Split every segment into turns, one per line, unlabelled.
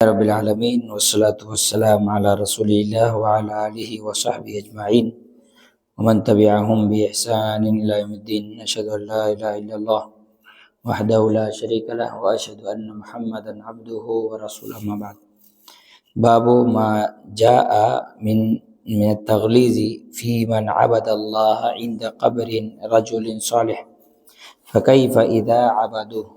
رب العالمین والصلاة والسلام علی رسول اللہ وعلی آلہ وصحبہ اجمعین ومن تبعهم بإحسان إلى يوم الدين أشهد أن لا إله إلا الله وحده لا شريك له وأشهد أن محمدا عبده ورسوله ما بعد. باب ما جاء من التغلیظ في من عبد الله عند قبر رجل صالح فكيف إذا عبدوه.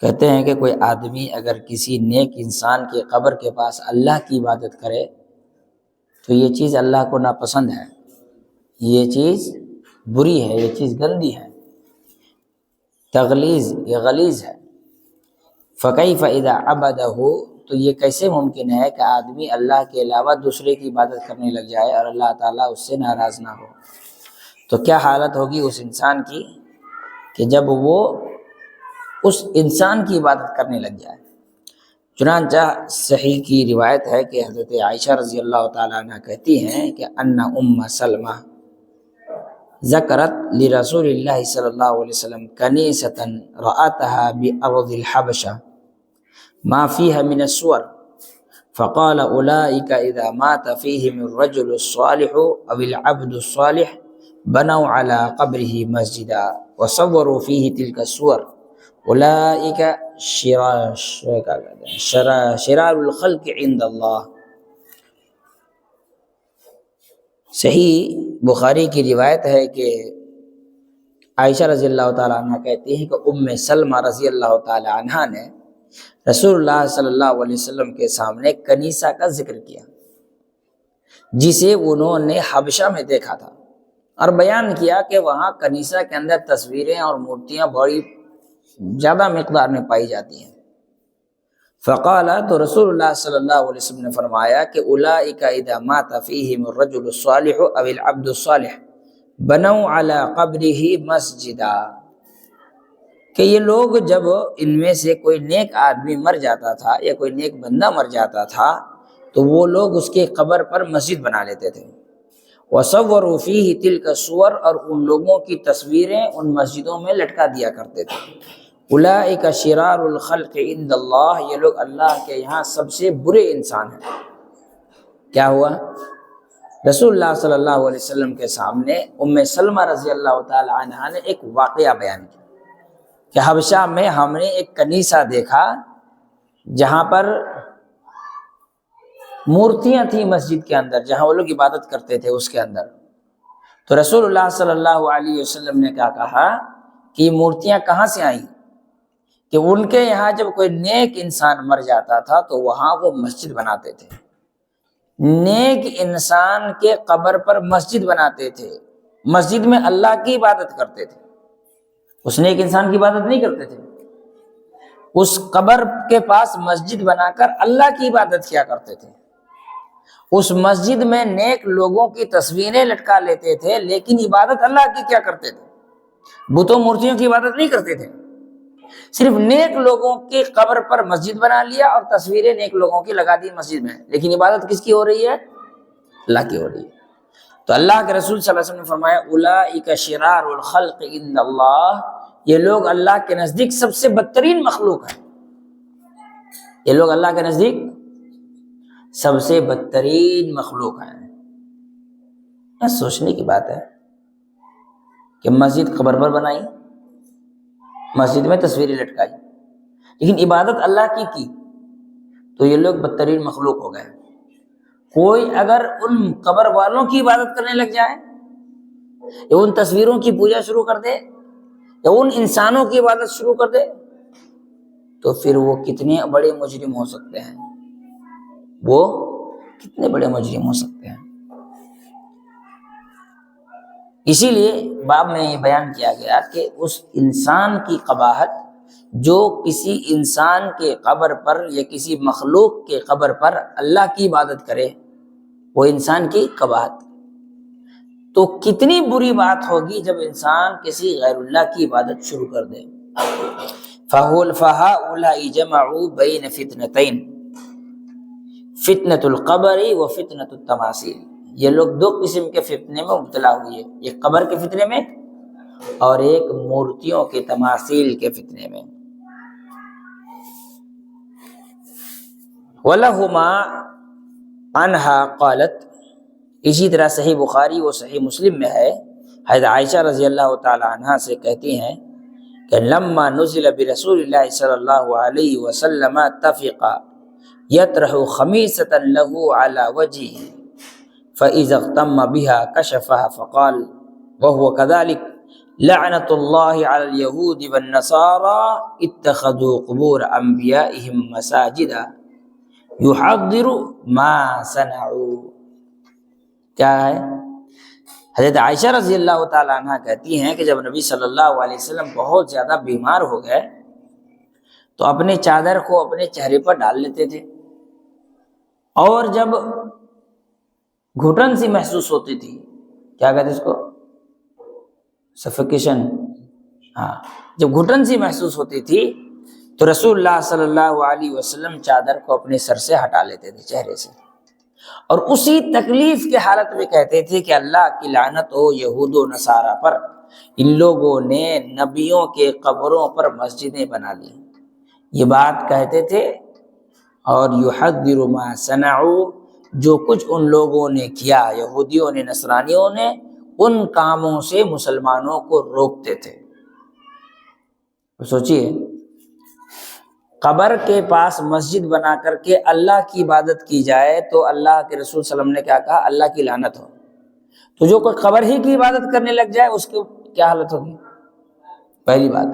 کہتے ہیں کہ کوئی آدمی اگر کسی نیک انسان کے قبر کے پاس اللہ کی عبادت کرے تو یہ چیز اللہ کو ناپسند ہے، یہ چیز بری ہے، یہ چیز گندی ہے، تغلیظ یہ غلیظ ہے. فَكَيْفَ إِذَا عَبَدَهُ، تو یہ کیسے ممکن ہے کہ آدمی اللہ کے علاوہ دوسرے کی عبادت کرنے لگ جائے اور اللہ تعالیٰ اس سے ناراض نہ ہو. تو کیا حالت ہوگی اس انسان کی کہ جب وہ اس انسان کی عبادت کرنے لگ جائے. چنانچہ صحیح کی روایت ہے کہ حضرت عائشہ رضی اللہ تعالیٰ عنہ کہتی ہیں کہ ان ام سلمہ ذکرت لرسول اللہ صلی اللہ علیہ وسلم کنیسۃ رأتها بأرض الحبشہ ما فيها من الصور فقال اولئک اذا مات فیہم الرجل الصالح او العبد الصالح بنوا على قبره مسجدا وصوروا فيه تلك الصور اولئک شرار الخلق عند اللہ. صحیح بخاری کی روایت ہے کہ عائشہ رضی اللہ تعالیٰ عنہ کہتی ہیں کہ ام سلمہ رضی اللہ تعالیٰ عنہ نے رسول اللہ صلی اللہ علیہ وسلم کے سامنے کنیسہ کا ذکر کیا جسے انہوں نے حبشہ میں دیکھا تھا، اور بیان کیا کہ وہاں کنیسہ کے اندر تصویریں اور مورتیاں بڑی زیادہ مقدار میں پائی جاتی ہیں. فقال، تو رسول اللہ صلی اللہ علیہ وسلم نے فرمایا کہ اولئک اذا مات فیہم الرجل الصالح او العبد الصالح بنوا علی قبرہ مسجدا، کہ یہ لوگ جب ان میں سے کوئی نیک آدمی مر جاتا تھا یا کوئی نیک بندہ مر جاتا تھا تو وہ لوگ اس کے قبر پر مسجد بنا لیتے تھے. وصوروا فیہ تلک الصور، اور ان لوگوں کی تصویریں ان مسجدوں میں لٹکا دیا کرتے تھے. اولئک شرار الخلق عند اللہ، یہ لوگ اللہ کے یہاں سب سے برے انسان ہیں. کیا ہوا؟ رسول اللہ صلی اللہ علیہ وسلم کے سامنے ام سلمہ رضی اللہ تعالی عنہا نے ایک واقعہ بیان کیا کہ حبشہ میں ہم نے ایک کنیسہ دیکھا جہاں پر مورتیاں تھیں مسجد کے اندر، جہاں وہ لوگ عبادت کرتے تھے اس کے اندر. تو رسول اللہ صلی اللہ علیہ وسلم نے کیا کہا کہ یہ مورتیاں کہاں سے آئیں؟ کہ ان کے یہاں جب کوئی نیک انسان مر جاتا تھا تو وہاں وہ مسجد بناتے تھے، نیک انسان کے قبر پر مسجد بناتے تھے، مسجد میں اللہ کی عبادت کرتے تھے، اس نیک انسان کی عبادت نہیں کرتے تھے، اس قبر کے پاس مسجد بنا کر اللہ کی عبادت کیا کرتے تھے. اس مسجد میں نیک لوگوں کی تصویریں لٹکا لیتے تھے، لیکن عبادت اللہ کی کیا کرتے تھے؟ بتوں مورتیوں کی عبادت نہیں کرتے تھے. صرف نیک لوگوں کی قبر پر مسجد بنا لیا اور تصویریں نیک لوگوں کی لگا دی مسجد میں، لیکن عبادت کس کی ہو رہی ہے؟ اللہ کی ہو رہی ہے. تو اللہ کے رسول صلی اللہ علیہ وسلم نے فرمایا اولئک شرار الخلق عند اللہ، یہ لوگ اللہ کے نزدیک سب سے بدترین مخلوق ہیں. یہ لوگ اللہ کے نزدیک سب سے بدترین مخلوق ہیں. سوچنے کی بات ہے کہ مسجد قبر پر بنائی، مسجد میں تصویریں لٹکائی، لیکن عبادت اللہ کی تو یہ لوگ بدترین مخلوق ہو گئے. کوئی اگر ان قبر والوں کی عبادت کرنے لگ جائے یا ان تصویروں کی پوجا شروع کر دے یا ان انسانوں کی عبادت شروع کر دے تو پھر وہ کتنے بڑے مجرم ہو سکتے ہیں، وہ کتنے بڑے مجرم ہو سکتے ہیں. اسی لیے باب میں یہ بیان کیا گیا کہ اس انسان کی قباحت جو کسی انسان کے قبر پر یا کسی مخلوق کے قبر پر اللہ کی عبادت کرے، وہ انسان کی قباحت. تو کتنی بری بات ہوگی جب انسان کسی غیر اللہ کی عبادت شروع کر دے. فَهَؤُلَاءِ جَمَعُوا بَيْنَ فِتْنَتَيْنِ فتنۃ القبر و فتنۃ التماثیل. یہ لوگ دو قسم کے فتنے میں مبتلا ہوئے، ایک قبر کے فتنے میں اور ایک مورتیوں کے تماثیل کے فتنے میں. وَلَهُمَا عَنْهَا قالت، اسی طرح صحیح بخاری و صحیح مسلم میں ہے، حضرت عائشہ رضی اللہ تعالی عنہا سے کہتی ہیں کہ لما نزل برسول اللہ صلی اللہ علیہ وسلم تفق یطرح خمیصۃ له علی وجهه فاذا اغتم بها كشفها فقال وهو كذلك لعنۃ اللہ علی اليہود والنصارى اتخذوا قبور انبیائهم مساجدا یحضر ما صنعوا۔ کیا ہے؟ حضرت عائشہ رضی اللہ تعالیٰ عنہ کہتی ہیں کہ جب نبی صلی اللہ علیہ وسلم بہت زیادہ بیمار ہو گئے تو اپنے چادر کو اپنے چہرے پر ڈال لیتے تھے، اور جب گھٹن سی محسوس ہوتی تھی، کیا کہتے اس کو، سفیکیشن، ہاں، جب گھٹن سی محسوس ہوتی تھی تو رسول اللہ صلی اللہ علیہ وسلم چادر کو اپنے سر سے ہٹا لیتے تھے، چہرے سے، اور اسی تکلیف کے حالت میں کہتے تھے کہ اللہ کی لعنت ہو یہود و نصارہ پر، ان لوگوں نے نبیوں کے قبروں پر مسجدیں بنا لی، یہ بات کہتے تھے، اور یحذر ما صنعوا، جو کچھ ان لوگوں نے کیا، یہودیوں نے، نصرانیوں نے، ان کاموں سے مسلمانوں کو روکتے تھے۔ سوچئے، قبر کے پاس مسجد بنا کر کے اللہ کی عبادت کی جائے تو اللہ کے رسول صلی اللہ علیہ وسلم نے کیا کہا؟ اللہ کی لعنت ہو۔ تو جو کوئی قبر ہی کی عبادت کرنے لگ جائے اس کی کیا حالت ہوگی؟ پہلی بات،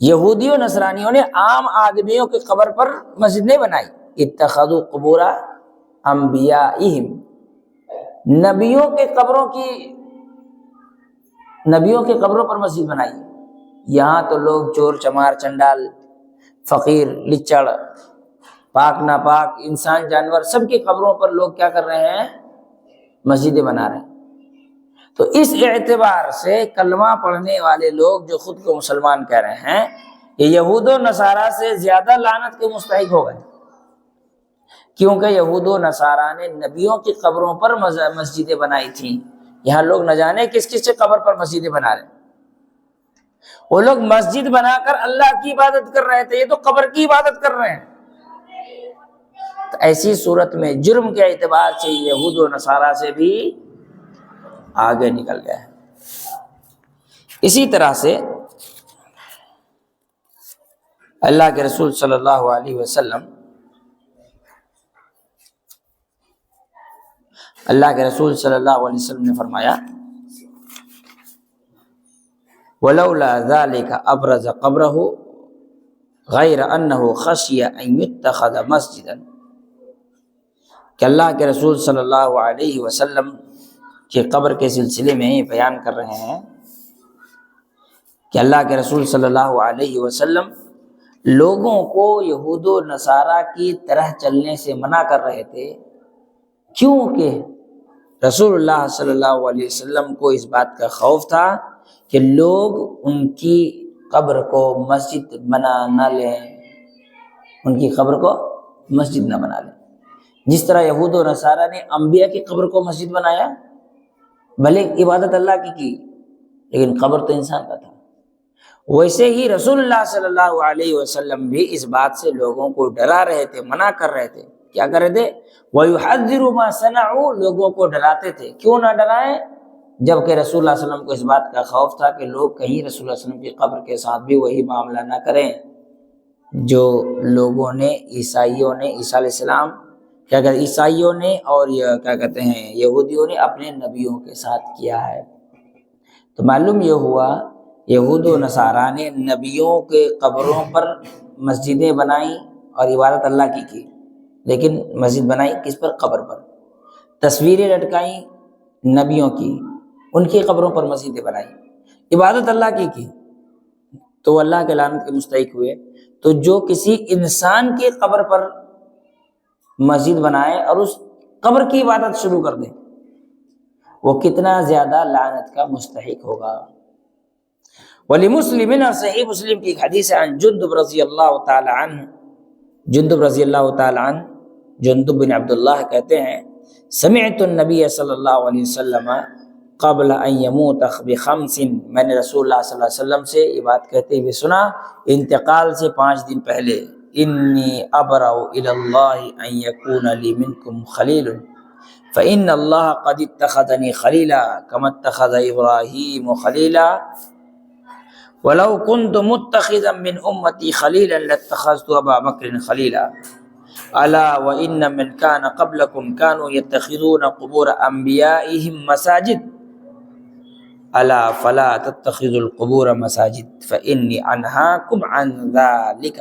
یہودیوں نصرانیوں نے عام آدمیوں کی قبر پر مسجد نہیں بنائی، اتخذوا قبور انبیائہم، نبیوں کے قبروں پر مسجد بنائی۔ یہاں تو لوگ چور چمار چنڈال فقیر لچڑ پاک ناپاک انسان جانور سب کی قبروں پر لوگ کیا کر رہے ہیں؟ مسجدیں بنا رہے ہیں۔ تو اس اعتبار سے کلمہ پڑھنے والے لوگ جو خود کو مسلمان کہہ رہے ہیں، یہ یہود و نصارہ سے زیادہ لعنت کے مستحق ہو گئے، کیونکہ یہود و نصارہ نے نبیوں کی قبروں پر مسجدیں بنائی تھیں۔ یہاں لوگ نہ جانے کس کس سے قبر پر مسجدیں بنا رہے ہیں۔ وہ لوگ مسجد بنا کر اللہ کی عبادت کر رہے تھے، یہ تو قبر کی عبادت کر رہے ہیں۔ تو ایسی صورت میں جرم کے اعتبار سے یہود و نصارہ سے بھی آگے نکل گئے ہیں۔ اسی طرح سے اللہ کے رسول صلی اللہ علیہ وسلم نے فرمایا وَلَوْلَا ذَلِكَ أَبْرَزَ قَبْرَهُ غَيْرَ أَنَّهُ خَشِيَ أَن يُتَّخَذَ مَسْجِدًا، کہ اللہ کے رسول صلی اللہ علیہ وسلم کی قبر کے سلسلے میں بیان کر رہے ہیں کہ اللہ کے رسول صلی اللہ علیہ وسلم لوگوں کو یہود و نصارہ کی طرح چلنے سے منع کر رہے تھے، کیونکہ رسول اللہ صلی اللہ علیہ وسلم کو اس بات کا خوف تھا کہ لوگ ان کی قبر کو مسجد بنا نہ لیں، ان کی قبر کو مسجد نہ بنا لیں۔ جس طرح یہود و نصارہ نے انبیاء کی قبر کو مسجد بنایا، بھلے عبادت اللہ کی لیکن قبر تو انسان کا تھا، ویسے ہی رسول اللہ صلی اللہ علیہ وسلم بھی اس بات سے لوگوں کو ڈرا رہے تھے، منع کر رہے تھے۔ کیا کر رہے تھے؟ وَيُحَذِّرُ مَا صَنَعُوا، لوگوں کو ڈراتے تھے۔ کیوں نہ ڈرائیں؟ جبکہ رسول اللہ صلی اللہ علیہ وسلم کو اس بات کا خوف تھا کہ لوگ کہیں رسول اللہ صلی اللہ علیہ وسلم کی قبر کے ساتھ بھی وہی معاملہ نہ کریں جو لوگوں نے، عیسائیوں نے، عیسیٰ علیہ السلام کیا کہتے ہیں، عیسائیوں نے اور یہ کیا کہتے ہیں یہودیوں نے اپنے نبیوں کے ساتھ کیا ہے۔ تو معلوم یہ ہوا یہود و نصارہ نے نبیوں کے قبروں پر مسجدیں بنائیں اور عبادت اللہ کی، لیکن مسجد بنائی کس پر؟ قبر پر۔ تصویریں لٹکائیں نبیوں کی، ان کی قبروں پر مسجدیں بنائی، عبادت اللہ کی، تو وہ اللہ کے لعنت کے مستحق ہوئے۔ تو جو کسی انسان کی قبر پر مسجد بنائے اور اس قبر کی عبادت شروع کر دے، وہ کتنا زیادہ لعنت کا مستحق ہوگا۔ وَلِمُسْلِمٍ، اور صحیح مسلم کی ایک حدیث ہے، عن جندب رضی اللہ تعالی عنہ، جندب رضی اللہ تعالی عنہ، جندب بن عبداللہ کہتے ہیں سمعت النبی صلی اللہ علیہ وسلم قبل ان یموت بخمس، میں نے رسول اللہ صلی اللہ علیہ وسلم سے یہ بات کہتے ہوئے سنا انتقال سے 5 دن پہلے، انی ابرأ الی اللہ ان یکون لی منکم خلیل فإن اللہ قد اتخذنی خلیلا کما اتخذ ابراہیم خلیلا ولو كنت متخذا من امتی خلیلا لاتخذت ابا بکر خلیلا الا وان من كان قبلكم كانوا يتخذون قبور انبیائهم مساجد الا فلا تتخذوا القبور مساجد فانی انہاکم عن ذلک،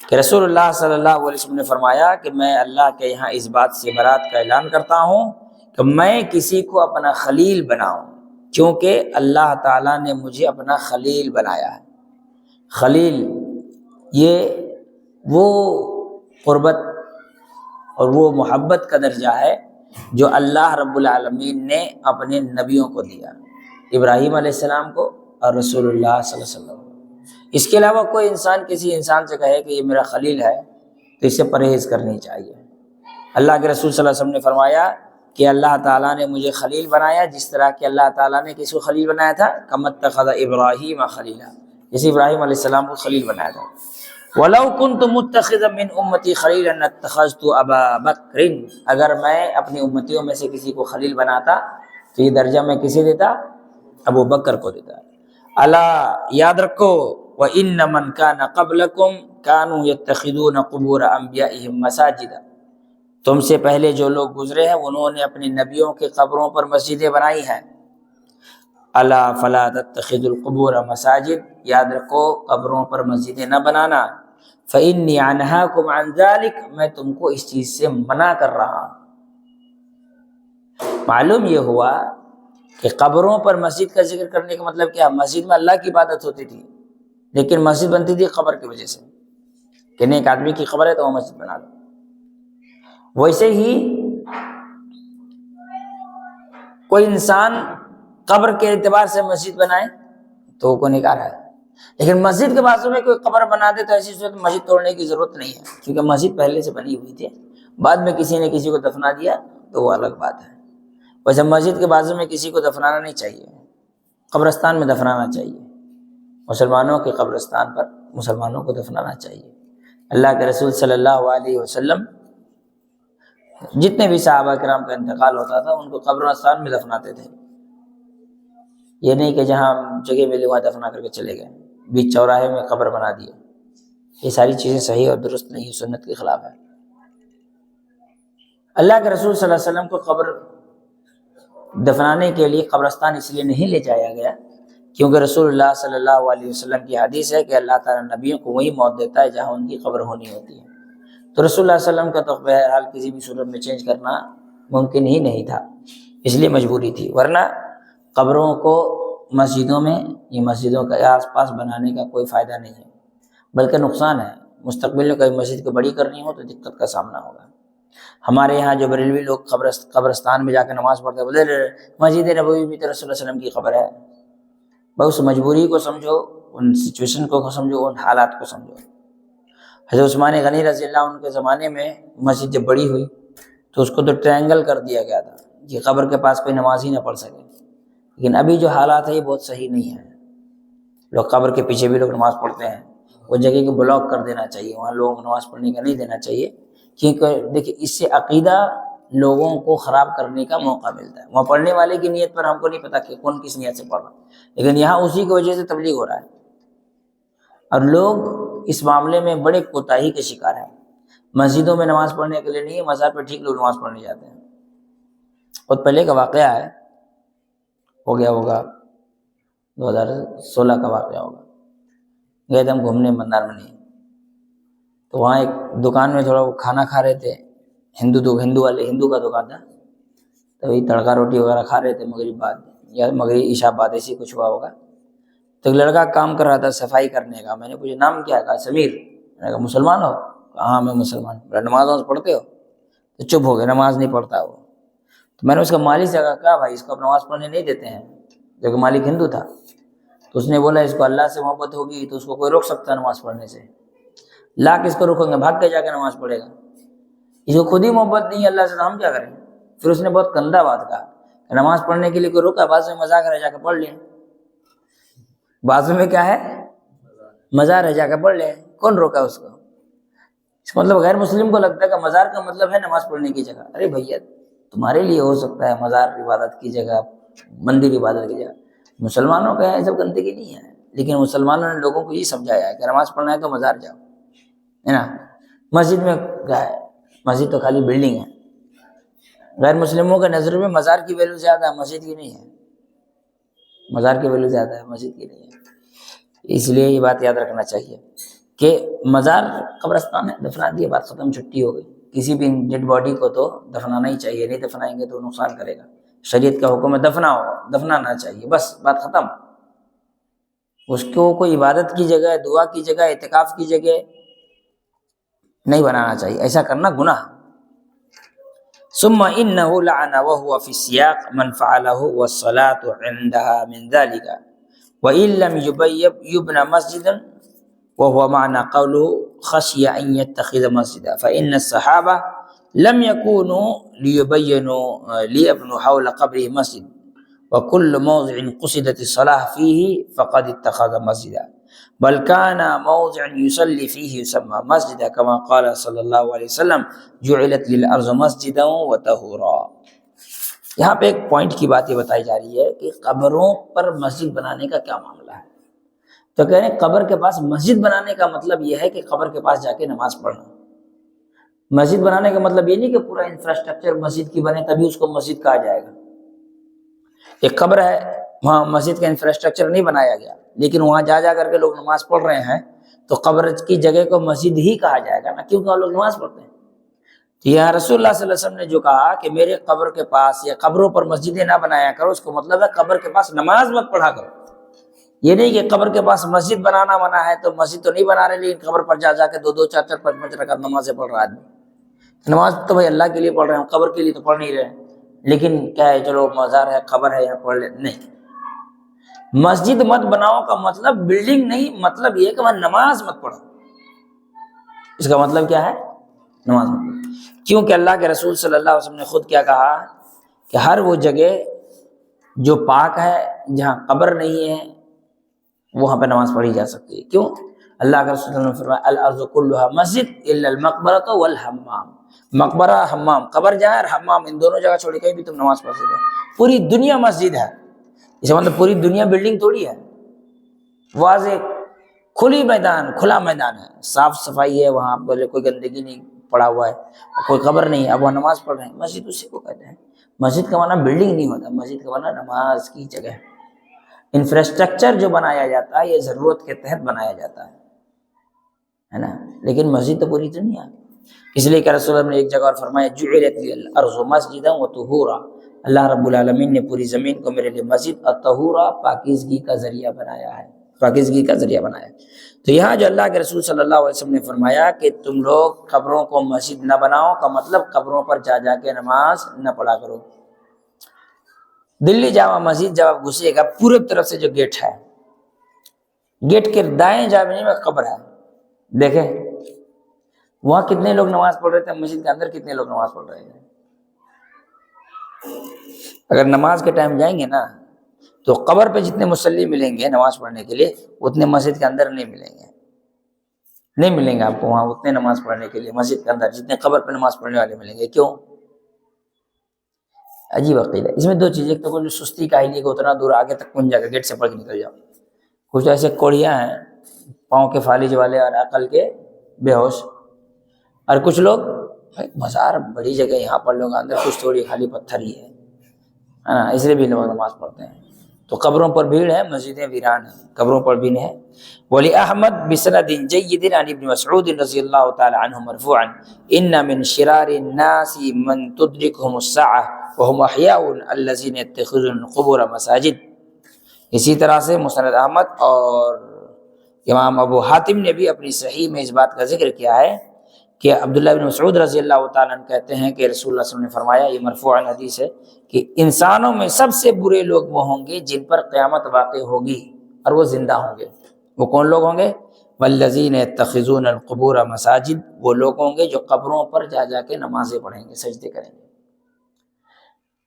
کہ رسول اللہ صلی اللہ علیہ وسلم نے فرمایا کہ میں اللہ کے یہاں اس بات سے برات کا اعلان کرتا ہوں کہ میں کسی کو اپنا خلیل بناؤں، کیونکہ اللہ تعالیٰ نے مجھے اپنا خلیل بنایا ہے۔ خلیل یہ وہ قربت اور وہ محبت کا درجہ ہے جو اللہ رب العالمین نے اپنے نبیوں کو دیا، ابراہیم علیہ السلام کو اور رسول اللہ صلی اللہ علیہ وسلم۔ اس کے علاوہ کوئی انسان کسی انسان سے کہے کہ یہ میرا خلیل ہے تو اسے پرہیز کرنی چاہیے۔ اللہ کے رسول صلی اللہ علیہ وسلم نے فرمایا کہ اللہ تعالیٰ نے مجھے خلیل بنایا جس طرح کہ اللہ تعالیٰ نے کس کو خلیل بنایا تھا، کما اتخذ ابراہیم خلیلا، جیسے ابراہیم علیہ السلام کو خلیل بنایا تھا۔ وَلَوْ كُنْتُ مُتَّخِذًا مِّنْ أُمَّتِي خَلِيلًا لَاتَّخَذْتُ أَبَا بَكْرٍ، اگر میں اپنی امتیوں میں سے کسی کو خلیل بناتا تو یہ درجہ میں کسے دیتا؟ ابو بکر کو دیتا۔ الا یاد رکھو وَإِنَّ مَنْ كَانَ قَبْلَكُمْ كَانُوا يَتَّخِذُونَ قُبُورَ أَنْبِيَائِهِمْ مَسَاجِدًا، تم سے پہلے جو لوگ گزرے ہیں انہوں نے اپنی نبیوں کے قبروں پر مسجدیں بنائی ہیں۔ الا فلا تتخذوا القبور مساجد، یاد رکھو قبروں پر مسجدیں نہ بنانا۔ فإني أنهاكم عن ذلك، میں تم کو اس چیز سے منع کر رہا ہوں۔ معلوم یہ ہوا کہ قبروں پر مسجد کا ذکر کرنے کا مطلب کیا؟ مسجد میں اللہ کی عبادت ہوتی تھی لیکن مسجد بنتی تھی قبر کی وجہ سے، کہ ایک آدمی کی قبر ہے تو وہ مسجد بنا لو۔ ویسے ہی کوئی انسان قبر کے اعتبار سے مسجد بنائے تو وہ گنہگار رہا ہے، لیکن مسجد کے بازو میں کوئی قبر بنا دے تو ایسی صورت مسجد توڑنے کی ضرورت نہیں ہے، کیونکہ مسجد پہلے سے بنی ہوئی تھی، بعد میں کسی نے کسی کو دفنا دیا تو وہ الگ بات ہے۔ ویسے مسجد کے بازو میں کسی کو دفنانا نہیں چاہیے، قبرستان میں دفنانا چاہیے، مسلمانوں کے قبرستان پر مسلمانوں کو دفنانا چاہیے۔ اللہ کے رسول صلی اللہ علیہ وسلم جتنے بھی صحابہ کرام کا انتقال ہوتا تھا ان کو قبرستان میں دفناتے تھے، یہ نہیں کہ جہاں جگہ ملی وہاں دفنا کر کے چلے گئے، بیچ چوراہے میں قبر بنا دی۔ یہ ساری چیزیں صحیح اور درست نہیں، سنت کے خلاف ہے۔ اللہ کے رسول صلی اللہ علیہ وسلم کو قبر دفنانے کے لیے قبرستان اس لیے نہیں لے جایا گیا کیونکہ رسول اللہ صلی اللہ علیہ وسلم کی حدیث ہے کہ اللہ تعالیٰ نبیوں کو وہی موت دیتا ہے جہاں ان کی قبر ہونی ہوتی ہے، تو رسول اللہ صلی اللہ علیہ وسلم کا تو بہرحال کسی بھی صورت میں چینج کرنا ممکن ہی نہیں تھا، اس لیے مجبوری تھی، ورنہ قبروں کو مسجدوں میں یا مسجدوں کے آس پاس بنانے کا کوئی فائدہ نہیں ہے، بلکہ نقصان ہے۔ مستقبل میں کوئی مسجد کو بڑی کرنی ہو تو دقت کا سامنا ہوگا۔ ہمارے یہاں جو بریلوی لوگ قبرستان میں جا کے نماز پڑھتے ہیں، بولے مسجد نبوی بھی تو رسول اللہ علیہ وسلم کی قبر ہے۔ بس اس مجبوری کو سمجھو، ان سچویشن کو سمجھو، ان حالات کو سمجھو۔ حضرت عثمان غنی رضی اللہ عنہ کے زمانے میں مسجد جب بڑی ہوئی تو اس کو تو ٹرائنگل کر دیا گیا تھا کہ قبر کے پاس کوئی نماز ہی نہ پڑھ سکے، لیکن ابھی جو حالات ہے یہ بہت صحیح نہیں ہے، لوگ قبر کے پیچھے بھی لوگ نماز پڑھتے ہیں، وہ جگہ کو بلاک کر دینا چاہیے، وہاں لوگوں کو نماز پڑھنے کا نہیں دینا چاہیے، کیونکہ دیکھیں اس سے عقیدہ لوگوں کو خراب کرنے کا موقع ملتا ہے۔ وہاں پڑھنے والے کی نیت پر ہم کو نہیں پتا کہ کون کس نیت سے پڑھ رہا ہے، لیکن یہاں اسی کی وجہ سے تبلیغ ہو رہا ہے، اور لوگ اس معاملے میں بڑے کوتاہی کے شکار ہیں۔ مسجدوں میں نماز پڑھنے کے لیے نہیں، مزار پہ ٹھیک لوگ نماز پڑھنے جاتے ہیں۔ بہت پہلے کا واقعہ ہے، ہو گیا ہوگا 2016 کا واقعہ ہوگا، گئے تھے ہم گھومنے مندار منی، تو وہاں ایک دکان میں تھوڑا وہ کھانا کھا رہے تھے، ہندو کا دکان تھا، تو وہی تڑکا روٹی وغیرہ کھا رہے تھے مغرب بعد یا مغرب عشاء بعد ایسی کچھ ہوا ہوگا، تو ایک لڑکا کام کر رہا تھا صفائی کرنے کا، میں نے پوچھا نام کیا ہے؟ کہا سمیر۔ میں نے کہا مسلمان ہو؟ کہا ہاں میں مسلمان ہوں۔ نماز پڑھتے ہو؟ تو چپ ہو گئے، نماز نہیں پڑھتا وہ۔ تو میں نے اس کا مالک سے کہا بھائی اس کو اب نماز پڑھنے نہیں دیتے ہیں، جبکہ مالک ہندو تھا، تو اس نے بولا اس کو اللہ سے محبت ہوگی تو اس کو کوئی روک سکتا ہے نماز پڑھنے سے؟ لا کس کو روکیں گے؟ بھاگ کے جا کے نماز پڑھے گا، اس کو خود ہی محبت نہیں ہے اللہ سے، تو ہم کیا کریں؟ پھر اس نے بہت گندا بات کہا کہ نماز پڑھنے کے لیے کوئی روکا؟ بعض میں مذاق ہے، جا کے پڑھ لیں، بعض میں کیا ہے مزار ہے، جا کے پڑھ لیں۔ کون روکا اس کو؟ اس کا مطلب غیر مسلم کو لگتا ہے کہ مزار کا مطلب ہے نماز پڑھنے کی جگہ. ارے بھیا تمہارے لیے ہو سکتا ہے مزار عبادت کی جگہ، مندر عبادت کی جگہ، مسلمانوں کا ہے سب گندگی نہیں ہے. لیکن مسلمانوں نے لوگوں کو یہ سمجھایا ہے کہ نماز پڑھنا ہے تو مزار جاؤ، ہے نا. مسجد میں کیا ہے؟ مسجد تو خالی بلڈنگ ہے. غیر مسلموں کے نظر میں مزار کی ویلیو زیادہ ہے، مسجد کی نہیں ہے. مزار کی ویلیو زیادہ ہے، مسجد کی نہیں ہے. اس لیے یہ بات یاد رکھنا چاہیے کہ مزار قبرستان ہے، دفنا دیے، بات ختم، چھٹی ہو گئی. کسی بھی ڈیڈ باڈی کو تو دفنانا ہی چاہیے، نہیں دفنائیں گے تو نقصان کرے گا. شریعت کا حکم ہے دفنانا چاہیے، بس بات ختم. اس کو کوئی عبادت کی جگہ، دعا کی جگہ، اعتکاف کی جگہ نہیں بنانا چاہیے. ایسا کرنا گناہ. ثم انه لعن وهو في السياق من فعله والصلاة عندها من ذلك وان لم يبنى مسجدا وهو معنى قوله خشي ان يتخذ مسجدا فان الصحابة لم يكونوا ليبنوا حول قبره مسجد وكل موضع قصدت الصلاة فيه فقد اتخذ مسجدا بل كان موضع يصلي فيه يسمى مسجدا كما قال صلی اللہ علیہ وسلم جعلت للارض مسجدا وطہورا. یہاں پہ ایک پوائنٹ کی بات یہ بتائی جا رہی ہے کہ قبروں پر مسجد بنانے کا کیا معاملہ ہے. تو کہہ رہے ہیں قبر کے پاس مسجد بنانے کا مطلب یہ ہے کہ قبر کے پاس جا کے نماز پڑھنا. مسجد بنانے کا مطلب یہ نہیں کہ پورا انفراسٹرکچر مسجد کی بنے تبھی اس کو مسجد کہا جائے گا. ایک قبر ہے، وہاں مسجد کا انفراسٹرکچر نہیں بنایا گیا، لیکن وہاں جا کر کے لوگ نماز پڑھ رہے ہیں تو قبر کی جگہ کو مسجد ہی کہا جائے گا نا، کیونکہ وہ لوگ نماز پڑھتے ہیں. تو یہ رسول اللہ صلی اللہ علیہ وسلم نے جو کہا کہ میرے قبر کے پاس یا قبروں پر مسجدیں نہ بنایا کرو، اس کو مطلب ہے قبر کے پاس نماز مت پڑھا کرو. یہ نہیں کہ قبر کے پاس مسجد بنانا منع ہے تو مسجد تو نہیں بنا رہے لیکن قبر پر جا کے 2 4 5 رکعت نمازیں پڑھ رہا آدمی. نماز تو بھائی اللہ کے لیے پڑھ رہے ہیں، قبر کے لیے تو پڑھ نہیں رہے. لیکن کیا ہے، چلو مزار ہے، قبر ہے، یہاں پڑھ لے. نہیں، مسجد مت بناؤ کا مطلب بلڈنگ نہیں، مطلب یہ کہ میں نماز مت پڑھو. اس کا مطلب کیا ہے؟ نماز مت پڑھو. کیونکہ اللہ کے رسول صلی اللہ علیہ وسلم نے خود کیا کہا کہ ہر وہ جگہ جو پاک ہے، جہاں قبر نہیں ہے، وہاں پہ نماز پڑھی جا سکتی ہے. کیوں؟ اللہ کے رسول صلی اللہ علیہ وسلم نے فرمایا الارض کلھا مسجد الا المقبرۃ والحمام. مقبرہ، حمام، قبر جہاں ہے اور حمام، ان دونوں جگہ چھوڑ کے بھی تم نماز پڑھ سکتے ہو. پوری دنیا مسجد ہے، اس کا مطلب پوری دنیا بلڈنگ تھوڑی ہے. واضح کھلی میدان، کھلا میدان ہے، صاف صفائی ہے، وہاں بولے کوئی گندگی نہیں پڑا ہوا ہے، کوئی قبر نہیں ہے، اب وہ نماز پڑھ رہے ہیں. مسجد اسی کو کہتے ہیں. مسجد کا معنی بلڈنگ نہیں ہوتا، مسجد کا معنی نماز کی جگہ. انفراسٹرکچر جو بنایا جاتا ہے یہ ضرورت کے تحت بنایا جاتا ہے نا. لیکن مسجد تو پوری دنیا ہے. اس لیے کہ رسول اللہ نے ایک جگہ اور فرمایا جعلت لی الارض مسجدا وطہورا. اللہ رب العالمین نے پوری زمین کو میرے لیے مسجد اور طہورا، پاکیزگی کا ذریعہ بنایا ہے، پاکیزگی کا ذریعہ بنایا ہے. تو یہاں جو اللہ کے رسول صلی اللہ علیہ وسلم نے فرمایا کہ تم لوگ قبروں کو مسجد نہ بناؤ کا مطلب قبروں پر جا کے نماز نہ پڑھا کرو. دلی جامع مسجد جب آپ گھسے گا، پورے طرف سے جو گیٹ ہے، گیٹ کے دائیں جانب میں قبر ہے. دیکھیں وہاں کتنے لوگ نماز پڑھ رہے تھے، مسجد کے اندر کتنے لوگ نماز پڑھ رہے ہیں. اگر نماز کے ٹائم جائیں گے نا تو قبر پہ جتنے مصلی ملیں گے نماز پڑھنے کے لیے اتنے مسجد کے اندر نہیں ملیں گے. نہیں ملیں گے آپ کو وہاں اتنے نماز پڑھنے کے لیے مسجد کے اندر جتنے قبر پہ نماز پڑھنے والے ملیں گے. کیوں؟ عجیب عقیدہ. اس میں 2 چیزیں، ایک تو کوئی سستی کا ہی نہیں کہ اتنا دور آگے تک پہنچ جا کے گیٹ سے پڑھ کے نکل جاؤ. کچھ ایسے کوڑیاں ہیں پاؤں کے فالج والے اور عقل کے بے ہوش، اور کچھ لوگ مزار بڑی جگہ، یہاں پڑھ لوگ اندر کچھ تھوڑی خالی پتھر ہی ہے نا، اس لیے بھی لوگ نماز پڑھتے ہیں. تو قبروں پر بھیڑ ہے، مسجدیں ویران ہیں، قبروں پر بھی ہے. ولی احمد بسند جید عن ابن مسعود رضی اللہ تعالی عنہ مرفوعا ان من شرار الناس من تدرکهم الساعة وهم احیاء الذین یتخذون القبور مساجد. اسی طرح سے مسند احمد اور امام ابو حاتم نے بھی اپنی صحیح میں اس بات کا ذکر کیا ہے کہ عبداللہ بن مسعود رضی اللہ تعالیٰ عنہ کہتے ہیں کہ رسول اللہ صلی اللہ علیہ وسلم نے فرمایا، یہ مرفوع حدیث ہے، کہ انسانوں میں سب سے برے لوگ وہ ہوں گے جن پر قیامت واقع ہوگی اور وہ زندہ ہوں گے. وہ کون لوگ ہوں گے؟ والذین یتخذون القبور مساجد، وہ لوگ ہوں گے جو قبروں پر جا کے نمازیں پڑھیں گے، سجدے کریں گے.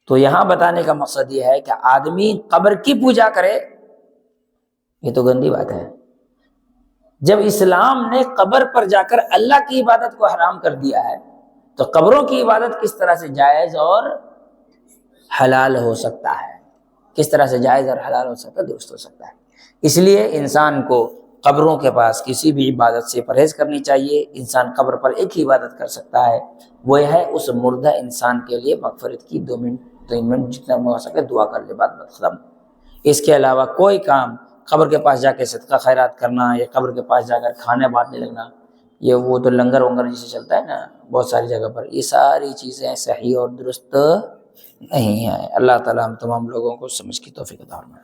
تو یہاں بتانے کا مقصد یہ ہے کہ آدمی قبر کی پوجا کرے، یہ تو گندی بات ہے. جب اسلام نے قبر پر جا کر اللہ کی عبادت کو حرام کر دیا ہے تو قبروں کی عبادت کس طرح سے جائز اور حلال ہو سکتا ہے؟ کس طرح سے جائز اور حلال ہو سکتا ہے، درست ہو سکتا ہے؟ اس لیے انسان کو قبروں کے پاس کسی بھی عبادت سے پرہیز کرنی چاہیے۔ انسان قبر پر ایک ہی عبادت کر سکتا ہے، وہ ہے اس مردہ انسان کے لیے مغفرت کی 2 منٹ 3 منٹ جتنا ہو سکے دعا کر لے، بات ختم۔ اس کے علاوہ کوئی کام قبر کے پاس جا کے صدقہ خیرات کرنا یا قبر کے پاس جا کر کھانے بانٹنے لگنا، یہ وہ تو لنگر ونگر جسے چلتا ہے نا بہت ساری جگہ پر، یہ ساری چیزیں صحیح اور درست نہیں ہیں۔ اللہ تعالیٰ ہم تمام لوگوں کو سمجھ کی توفیق عطا فرمائے۔